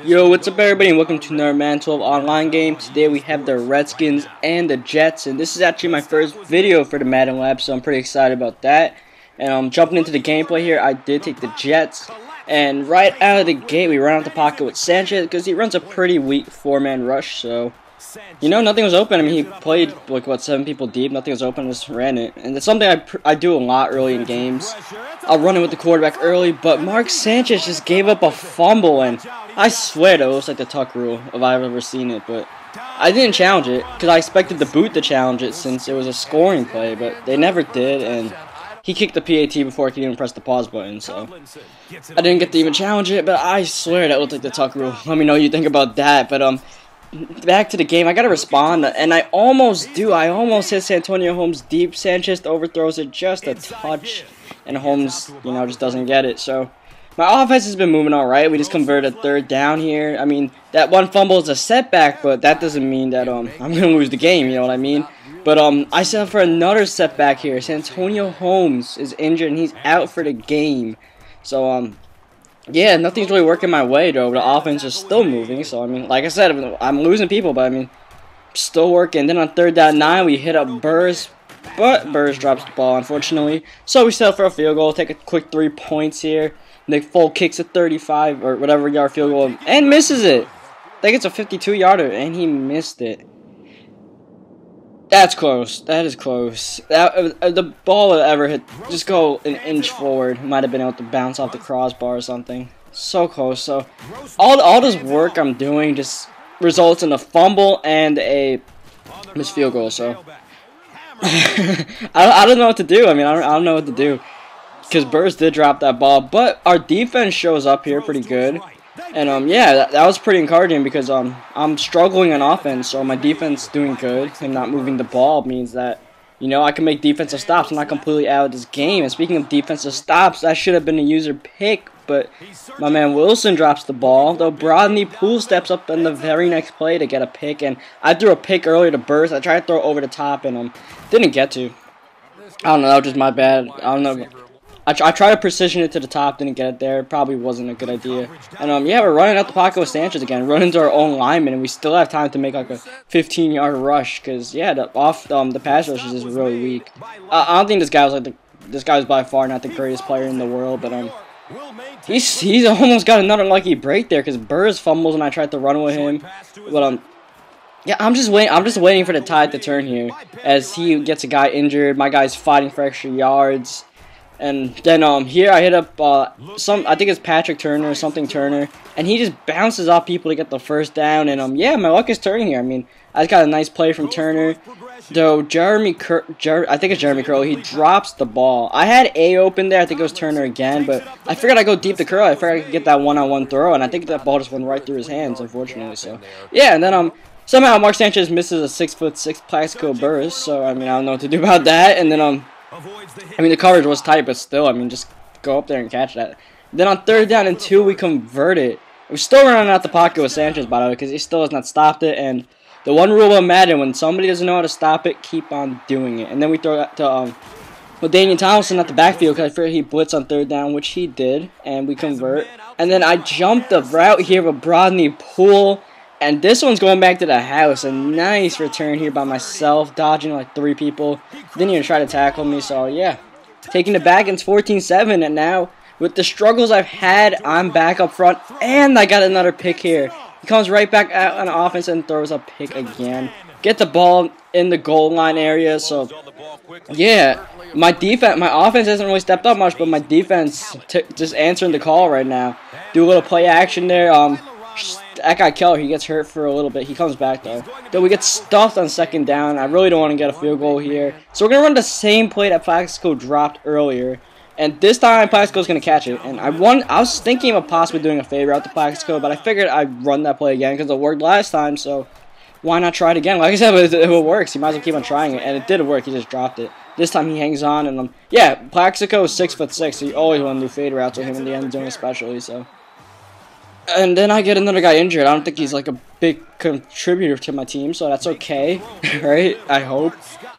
Yo, what's up everybody and welcome to another Madden 12 online game. Today we have the Redskins and the Jets, and this is actually my first video for the Madden Lab, so I'm pretty excited about that. And I'm jumping into the gameplay here. I did take the Jets, and right out of the gate we run out the pocket with Sanchez because he runs a pretty weak four-man rush, so you know, nothing was open. I mean, he played like what, 7 people deep, nothing was open, just ran it. And it's something I do a lot early in games. I'll run it with the quarterback early, but Mark Sanchez just gave up a fumble, and I swear that looks like the tuck rule if I've ever seen it, but I didn't challenge it because I expected the boot to challenge it since it was a scoring play, but they never did, and he kicked the PAT before I could even press the pause button, so I didn't get to even challenge it, but I swear that looked like the tuck rule. Let me know what you think about that, but back to the game. I gotta respond, and I almost do. I almost hit Santonio Holmes deep. Sanchez overthrows it just a touch, and Holmes, you know, just doesn't get it. So my offense has been moving all right. We just converted a 3rd down here. I mean, that one fumble is a setback, but that doesn't mean that I'm gonna lose the game. You know what I mean? But I set up for another setback here. Santonio Holmes is injured, and he's out for the game. So yeah, nothing's really working my way, though. The offense is still moving, so, I mean, like I said, I'm losing people, but, I mean, still working. Then on 3rd down 9, we hit up Burrs, but Burrs drops the ball, unfortunately. So we settle for a field goal, take a quick 3 points here. Nick Folk kicks a 35 or whatever yard field goal and misses it. I think it's a 52-yarder, and he missed it. That's close. That is close. The ball would ever hit, just go an inch forward. Might have been able to bounce off the crossbar or something. So close. So all this work I'm doing just results in a fumble and a missed field goal. So I don't know what to do. I mean, I don't know what to do because Burrs did drop that ball, but our defense shows up here pretty good. And yeah, that was pretty encouraging because I'm struggling on offense, so my defense doing good and not moving the ball means that, you know, I can make defensive stops. I'm not completely out of this game. And speaking of defensive stops, that should have been a user pick, but my man Wilson drops the ball. Though Brodney Poole steps up in the very next play to get a pick, and I threw a pick earlier to Burrs. I tried to throw it over the top and didn't get to. I don't know, that was just my bad. I don't know. I tried to precision it to the top, didn't get it there. Probably wasn't a good idea. And yeah, we're running out the pocket with Sanchez again, running to our own lineman, and we still have time to make like a 15-yard rush. Cause yeah, the pass rush is just really weak. I don't think this guy was like this guy was by far not the greatest player in the world, but he's almost got another lucky break there because Burrs fumbles and I tried to run with him, but yeah, I'm just waiting for the tide to turn here as he gets a guy injured. My guy's fighting for extra yards. And then here I hit up I think it's Patrick Turner or something Turner, and he just bounces off people to get the 1st down. And yeah, my luck is turning here. I mean, I just got a nice play from Turner. Though I think it's Jeremy Curl, he drops the ball. I had A open there. I think it was Turner again, but I figured I'd go deep to Curl. I figured I could get that one-on-one throw, and I think that ball just went right through his hands, unfortunately. So yeah, and then somehow Mark Sanchez misses a 6'6" Plaxico Burrs. So I mean, I don't know what to do about that. And then I mean, the coverage was tight, but still, I mean, just go up there and catch that. Then on 3rd down and 2, we convert it. We're still running out the pocket with Sanchez, by the way, because he still has not stopped it. And the one rule of Madden, when somebody doesn't know how to stop it, keep on doing it. And then we throw that to Daniel Thompson at the backfield because I figured he blitz on 3rd down, which he did, and we convert. And then I jumped the route here with Brodney Poole. And this one's going back to the house. A nice return here by myself, dodging like 3 people. Didn't even try to tackle me, so yeah. Taking it back, it's 14-7, and now, with the struggles I've had, I'm back up front, and I got another pick here. He comes right back out on offense and throws a pick again. Get the ball in the goal line area, so yeah. My offense hasn't really stepped up much, but my defense just answering the call right now. Do a little play action there, that guy Keller, he gets hurt for a little bit. He comes back, though. Then we get stuffed on 2nd down. I really don't want to get a field goal here. So we're going to run the same play that Plaxico dropped earlier. And this time, Plaxico's going to catch it. And I was thinking of possibly doing a fade route to Plaxico, but I figured I'd run that play again because it worked last time. So why not try it again? Like I said, if it works, you might as well keep on trying it. And it did work. He just dropped it. This time he hangs on. And yeah, Plaxico is 6'6", so you always want to do fade routes with him in the end zone especially. So And then I get another guy injured. I don't think he's like a big contributor to my team, so that's okay, right? I hope.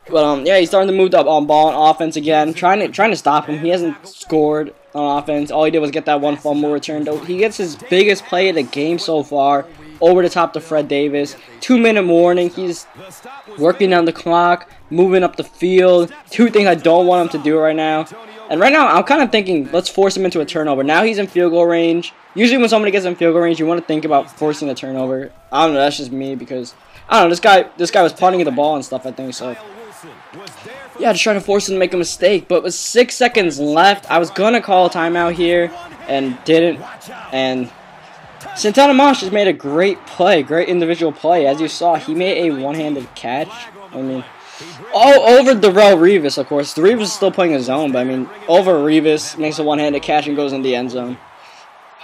But yeah, he's starting to move up on ball on offense again. Trying to stop him. He hasn't scored on offense. All he did was get that one fumble return. He gets his biggest play of the game so far. Over the top to Fred Davis. 2-minute warning. He's working down the clock, moving up the field. Two things I don't want him to do right now. And right now, I'm kind of thinking, let's force him into a turnover. Now he's in field goal range. Usually when somebody gets in field goal range, you want to think about forcing a turnover. I don't know, that's just me because, I don't know, this guy was punting the ball and stuff, I think, so. Yeah, just trying to force him to make a mistake. But with 6 seconds left, I was going to call a timeout here and didn't. And Santana Moss just made a great play, great individual play. As you saw, he made a one-handed catch. I mean, all over Darrell Revis, of course. Revis is still playing his zone, but I mean, over Revis makes a one-handed catch and goes in the end zone.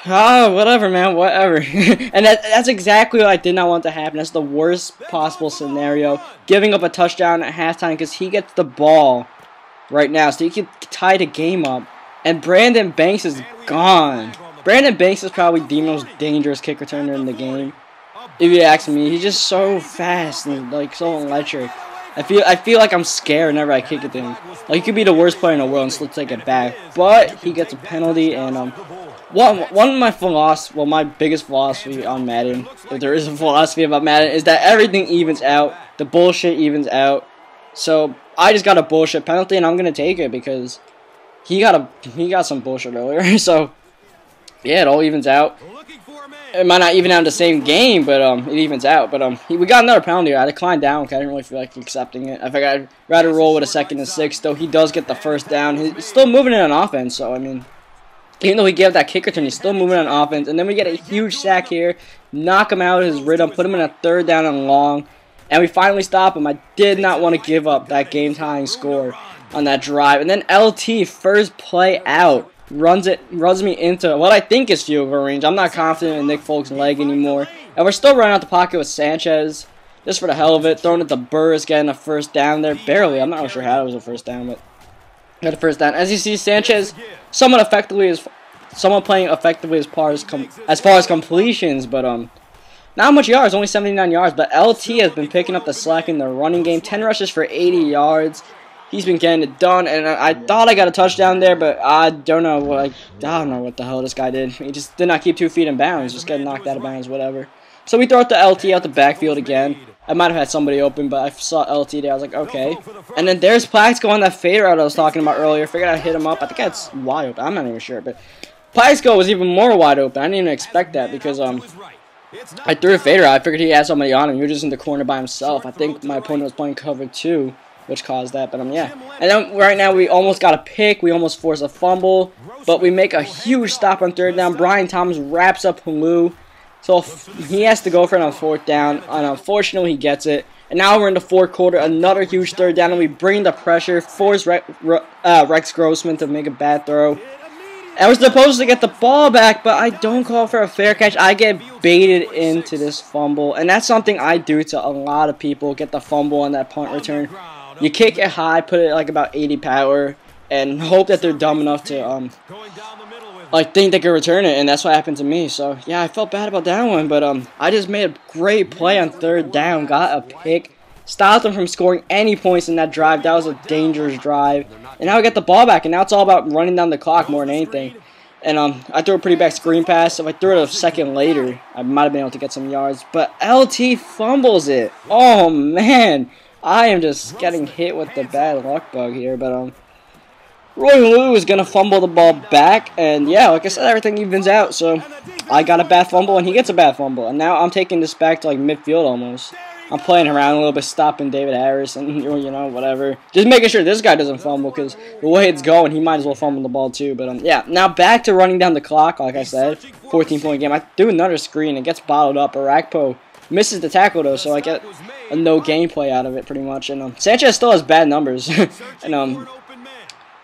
Whatever, man, whatever. And that's exactly what I did not want to happen. That's the worst possible scenario. Giving up a touchdown at halftime because he gets the ball right now, so he can tie the game up. And Brandon Banks is gone. Brandon Banks is probably the most dangerous kick returner in the game. If you ask me, he's just so fast and like so electric. I feel like I'm scared whenever I kick it to him. Like he could be the worst player in the world and still take it back, but he gets a penalty. And one of my my biggest philosophy on Madden, if there is a philosophy about Madden, is that everything evens out. The bullshit evens out. So I just got a bullshit penalty, and I'm gonna take it because he got some bullshit earlier. So yeah, it all evens out. It might not even out the same game, but it evens out. But we got another penalty. I declined down because I didn't really feel like accepting it. I think I'd rather roll with a 2nd and 6. Though he does get the first down. He's still moving it on offense. So I mean, even though he gave that kick return, he's still moving on offense. And then we get a huge sack here, knock him out of his rhythm, put him in a 3rd down and long, and we finally stop him. I did not want to give up that game-tying score on that drive. And then LT, first play out, runs me into what I think is field goal range. I'm not confident in Nick Folk's leg anymore. And we're still running out the pocket with Sanchez, just for the hell of it, throwing it to Burris, getting a first down there. Barely. I'm not really sure how it was a first down, but got a first down. As you see, Sanchez somewhat playing effectively as far as completions, but not much yards, only 79 yards. But LT has been picking up the slack in the running game. 10 rushes for 80 yards. He's been getting it done, and I thought I got a touchdown there, but I don't know what the hell this guy did. He just did not keep 2 feet in bounds, just got knocked out of bounds, whatever. So we throw it to LT out the backfield again. I might have had somebody open, but I saw LT there. I was like, okay. And then there's Plaxico on that fader out I was talking about earlier. Figured I'd hit him up. I think that's wide open. I'm not even sure, but Plaxico was even more wide open. I didn't even expect that because I threw a fader out. I figured he had somebody on him. He was just in the corner by himself. I think my opponent was playing cover 2. Which caused that, but yeah. And then right now we almost got a pick, we almost forced a fumble, but we make a huge stop on 3rd down. Brian Thomas wraps up Hulu, so he has to go for it on 4th down, and unfortunately he gets it. And now we're in the 4th quarter, another huge 3rd down, and we bring the pressure, force Rex Grossman to make a bad throw. And we're supposed to get the ball back, but I don't call for a fair catch. I get baited into this fumble, and that's something I do to a lot of people, get the fumble on that punt return. You kick it high, put it like about 80 power, and hope that they're dumb enough to think they can return it, and that's what happened to me. So yeah, I felt bad about that one, but I just made a great play on 3rd down, got a pick, stopped them from scoring any points in that drive. That was a dangerous drive, and now I get the ball back, and now it's all about running down the clock more than anything. And I threw a pretty back screen pass. If I threw it a second later, I might have been able to get some yards, but LT fumbles it. Oh man. I am just getting hit with the bad luck bug here, but Roy Lou is gonna fumble the ball back, and yeah, like I said, everything evens out. So I got a bad fumble, and he gets a bad fumble, and now I'm taking this back to like midfield almost. I'm playing around a little bit, stopping David Harris, and you know whatever, just making sure this guy doesn't fumble because the way it's going, he might as well fumble the ball too. But yeah, now back to running down the clock. Like I said, 14-point game. I do another screen, it gets bottled up. Arakpo misses the tackle though, so I get a no gameplay out of it pretty much. And Sanchez still has bad numbers. And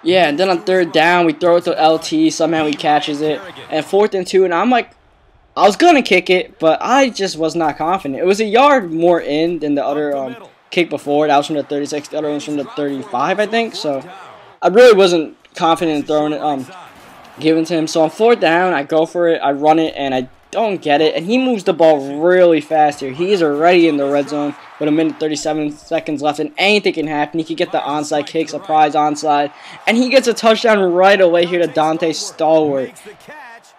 yeah, and then on 3rd down we throw it to LT, somehow he catches it, and 4th and 2, and I'm like, I was gonna kick it, but I just was not confident. It was a yard more in than the other kick before. That was from the 36, the other one was from the 35, I think. So I really wasn't confident in throwing it, giving to him. So on 4th down, I go for it, I run it, and I don't get it, and he moves the ball really fast here. He is already in the red zone with 1:37 left, and anything can happen. He could get the onside kick, surprise onside, and he gets a touchdown right away here to Dante Stallworth.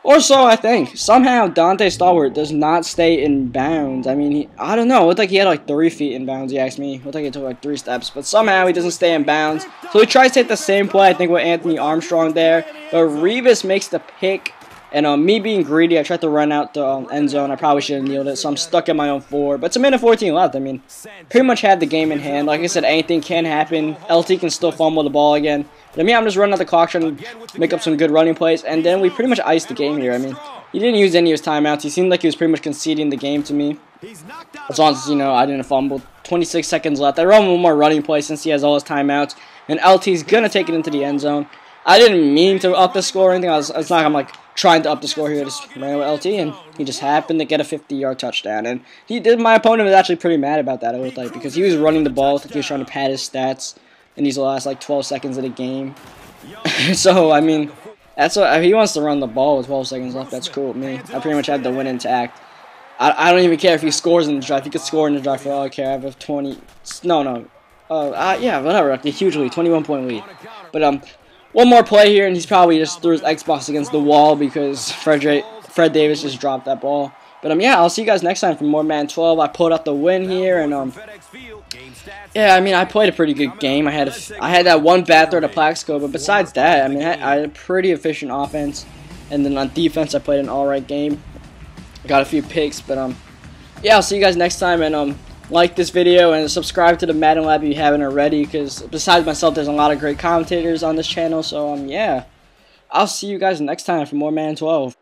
Or so I think. Somehow Dante Stallworth does not stay in bounds. I mean, I don't know. It looked like he had like 3 feet in bounds, you asked me. It looked like he took like 3 steps. But somehow he doesn't stay in bounds. So he tries to hit the same play, I think, with Anthony Armstrong there. But Revis makes the pick. And me being greedy, I tried to run out the end zone. I probably should have kneeled it. So I'm stuck in my own 4. But it's 1:14 left. I mean, pretty much had the game in hand. Like I said, anything can happen. LT can still fumble the ball again. But I mean, I'm just running out the clock trying to make up some good running plays. And then we pretty much iced the game here. I mean, he didn't use any of his timeouts. He seemed like he was pretty much conceding the game to me. As long as, you know, I didn't fumble. 26 seconds left. I run one more running play since he has all his timeouts. And LT's going to take it into the end zone. I didn't mean to up the score or anything. It's not like I'm like trying to up the score here. I just ran with LT, and he just happened to get a 50-yard touchdown. And my opponent was actually pretty mad about that, I looked like, because he was running the ball. I think he was trying to pad his stats in these last like 12 seconds of the game. So I mean, that's what if he wants to run the ball with 12 seconds left. That's cool with me. I pretty much had the win intact. I don't even care if he scores in the drive. He could score in the drive for all I care. I have a 20. No. Yeah, whatever. A huge lead, 21-point lead. But one more play here, and he's probably just threw his Xbox against the wall because Fred Davis just dropped that ball. But yeah, I'll see you guys next time for more Madden 12. I pulled out the win here, and yeah, I mean, I played a pretty good game. I had that one bad throw to Plaxico, but besides that, I mean, I had a pretty efficient offense, and then on defense, I played an alright game. Got a few picks, but yeah, I'll see you guys next time, and like this video and subscribe to the Madden Lab if you haven't already, because besides myself, there's a lot of great commentators on this channel. So yeah, I'll see you guys next time for more Madden 12.